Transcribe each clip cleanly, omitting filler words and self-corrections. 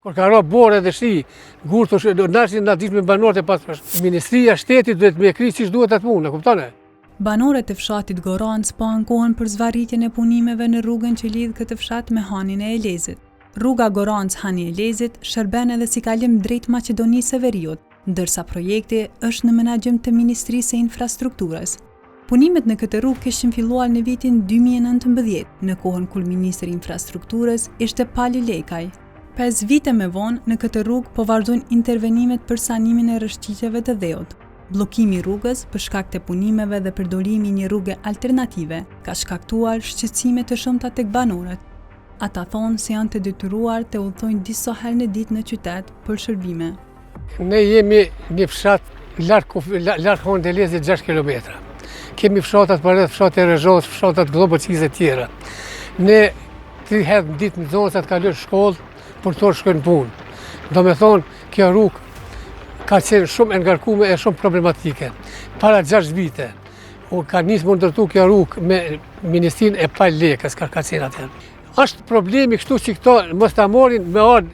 Kur ka ra bore dhe shi, gurtë, nashin na dish me banorët e pas Ministria e Shtetit duhet me kri siç duhet atë punë, kupton? Banorët e fshatit Gorancë po ankohen për zvarritjen e punimeve në rrugën që lidh këtë fshat me Hanin e Elezit. Rruga Gorancë-Hani Elezit shërben edhe si kalim drejt Maqedonisë së Veriut, ndërsa projekti është në menaxhim të Ministrisë së Infrastrukturës. Punimet në këtë rrugë kishin filluar në vitin 2019, në kohën kur Ministri i Infrastrukturës ishte Pali Lekaj. 5 vite më vonë, në këtë rrugë po vazhdojnë intervenimet për sanimin e rrëshqitjeve të dheut. Bllokimi i rrugës për shkak të punimeve dhe përdorimi i një rruge alternative ka shkaktuar shqetësime të shumta tek banorët. Ata thonë se janë të detyruar të udhtojnë disa herë në ditë në qytet për shërbime. Ne jemi një fshat larg Hanë Elezit 6 kilometra. Kemi fshatat për rreth, fshatet e Rezhos, fshatat Globocizë e tjera. Ne 3 herë në ditë në zonë të kalojnë shkollë për të shkojnë punë. Do me thonë, kjo rrugë ka qenë shumë e ngarkume e shumë problematike. Para 6 vite, ka nisë më ndërtu kjo rrugë me Ministrinë e Pali Lekës, ka qenë atë. Është problemi kështu që këto mos ta marrin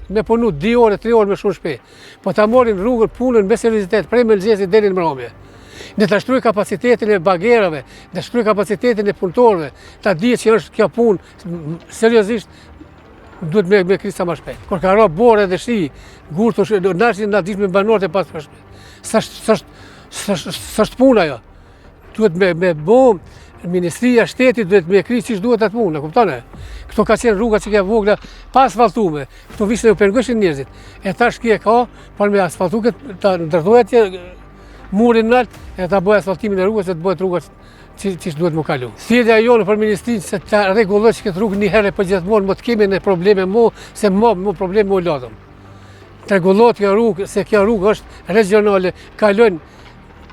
me punu 2 orë, 3 orë me shumë shpejt. Po ta marrin rrugën, punën me seriozitet, prej mëngjesit deri në mbrëmje. Ne ta shtroj kapacitetin e bagerave, ne shtroj kapacitetin e punëtorëve, ta dihet që është kjo punë seriozisht duhet me kri sa më shpejt. Kur ka ra bore dhe shi, gurtë, nashin na dish me banorët e pas shpejt. S'është puna ajo. Duhet me bo, Ministria e Shtetit duhet me kri siç duhet atë punë, kupton? Këto ka qenë rruga që ka vogla pa asfaltume. Këto vishte u pengoshin njerëzit. E tash kjo ka, por me asfaltu këtë ta ndërtoj atje murin nalt, e ta bëj asfaltimin e rrugës, se të bëhet rruga që duhet më kalu. Thirrja jonë për Ministrinë se ta rregulloj këtë rrugë një herë për gjithmonë, më të kemi ne probleme se më probleme më lodhëm. Të rregullohet kjo rrugë, se kjo rrugë është regionale, kalojnë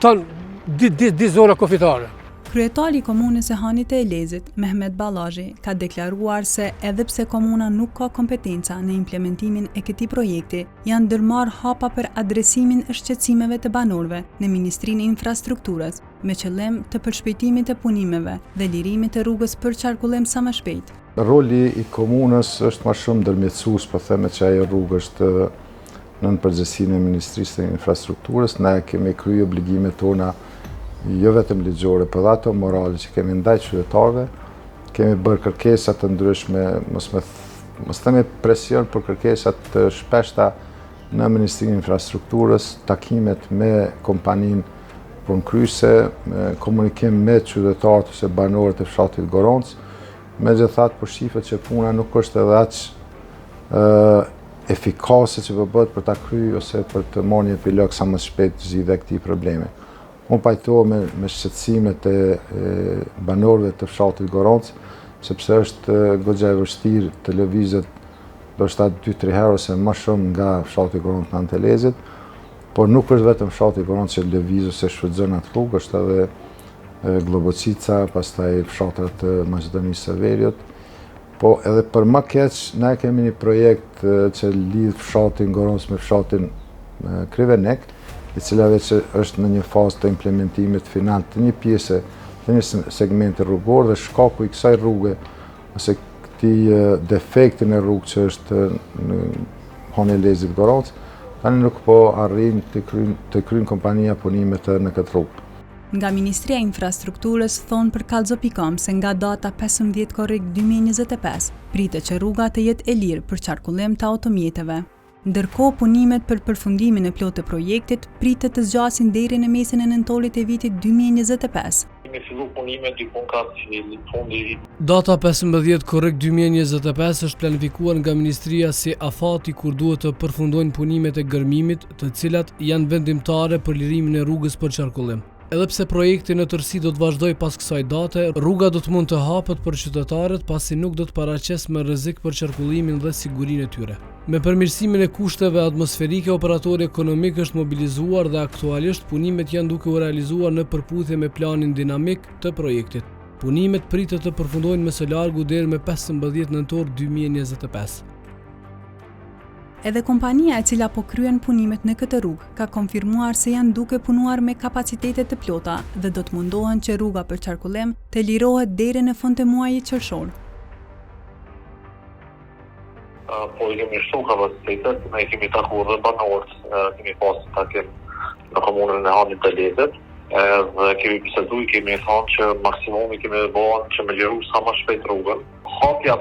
ton di zona kufitare. Kryetari i komunës së Hanit të Elezit, Mehmet Ballazhi, ka deklaruar se edhe pse komuna nuk ka kompetenca në implementimin e këtij projekti, janë ndërmarrë hapa për adresimin e shqetësimeve të banorëve në Ministrinë e Infrastrukturës, me qëllim të përshpejtimit të punimeve dhe lirimit të rrugës për qarkullim sa më shpejt. Roli i komunës është më shumë ndërmjetësues, po them që ajo rrugë është nën përgjegjësinë e Ministrisë së Infrastrukturës. Ne kemi kryer obligimet tona jo vetëm ligjore, por ato morale që kemi ndaj qytetarëve. Kemi bërë kërkesa të ndryshme, mos themi presion, por kërkesa të shpeshta në Ministrinë e Infrastrukturës, takimet me kompaninë punëkryese, komunikim me qytetarët ose banorët e fshatit Gorancë. Megjithatë, po shifet që puna nuk është edhe aq efikase që po bëhet për ta kryer ose për të marrë një epilog sa më shpejt zgjidhja e këtij problemi. Unë pajtohem me shqetësimet e banorëve të fshatit Gorancë, sepse është goxha e vështirë të lëvizet ndoshta 2-3 herë ose më shumë nga fshati Gorancë në Hanë të Elezit, por nuk është vetëm fshati Gorancë që lëviz ose shfrytëzon atë rrugë, është edhe Globocica, pastaj fshatat të Maqedonisë së Veriut. Po edhe për më keq, ne kemi një projekt që lidh fshatin Gorancë me fshatin Krivenek, i cila veç është në një fazë të implementimit final të një pjese të një segmenti rrugor, dhe shkaku i kësaj rruge ose këtij defekti në rrugë që është në Hanë Elezit Gorancë, tani nuk po arrin të kryejnë kompania punimet në këtë rrugë. Nga Ministria e Infrastrukturës thonë për Kallëzo.com se nga data 15 korrik 2025 pritet që rruga të jetë e lirë për qarkullim të automjeteve. Ndërkohë, punimet për përfundimin e plotë të projektit pritet të zgjasin deri në mesin e nëntorit të vitit 2025. Kemi filluar punimet diku ka fundi. Data 15 korrik 2025 është planifikuar nga Ministria si afati kur duhet të përfundojnë punimet e gërmimit, të cilat janë vendimtare për lirimin e rrugës për qarkullim. Edhe pse projekti në tërësi do të vazhdoj pas kësaj date, rruga do të mund të hapet për qytetarët pasi nuk do të paraqes me rrezik për qarkullimin dhe sigurinë e tyre. Me përmirësimin e kushteve atmosferike, operatori ekonomik është mobilizuar dhe aktualisht punimet janë duke u realizuar në përputhje me planin dinamik të projektit. Punimet pritet të përfundojnë më së largu deri më 15 nëntor 2025. Edhe kompania e cila po kryen punimet në këtë rrugë ka konfirmuar se janë duke punuar me kapacitete të plota dhe do të mundohen që rruga për qarkullim të lirohet deri në fund të muajit qershor. po i kemi shtu kapacitetet, ne kemi takuar dhe banorët, kemi pas takim në komunën e Hanit të Lezit, dhe kemi bisedu, kemi thonë që maksimumi kemi bëhen që me liru sa më shpejt rrugën. Hapja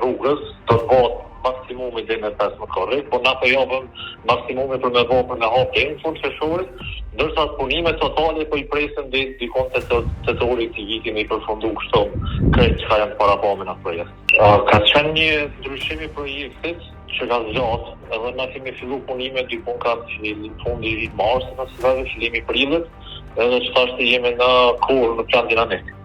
rrugës do të bëhet maksimumi dhe në 15 korrik, po na po japëm maksimumi për me bëhen në hapje në fund feshorit, ndërsa punimet totale po i presim dhe dikon tetorit të vitin i përfundu kështu krejt që ka janë para pame në projekt. Ka qenë një ndryshim i projektit që ka zgjatë, edhe na kemi fillu punime dikon ka fundi i marsit, në fillimi prillit, edhe që thashtë jemi në kohë në plan dinamik.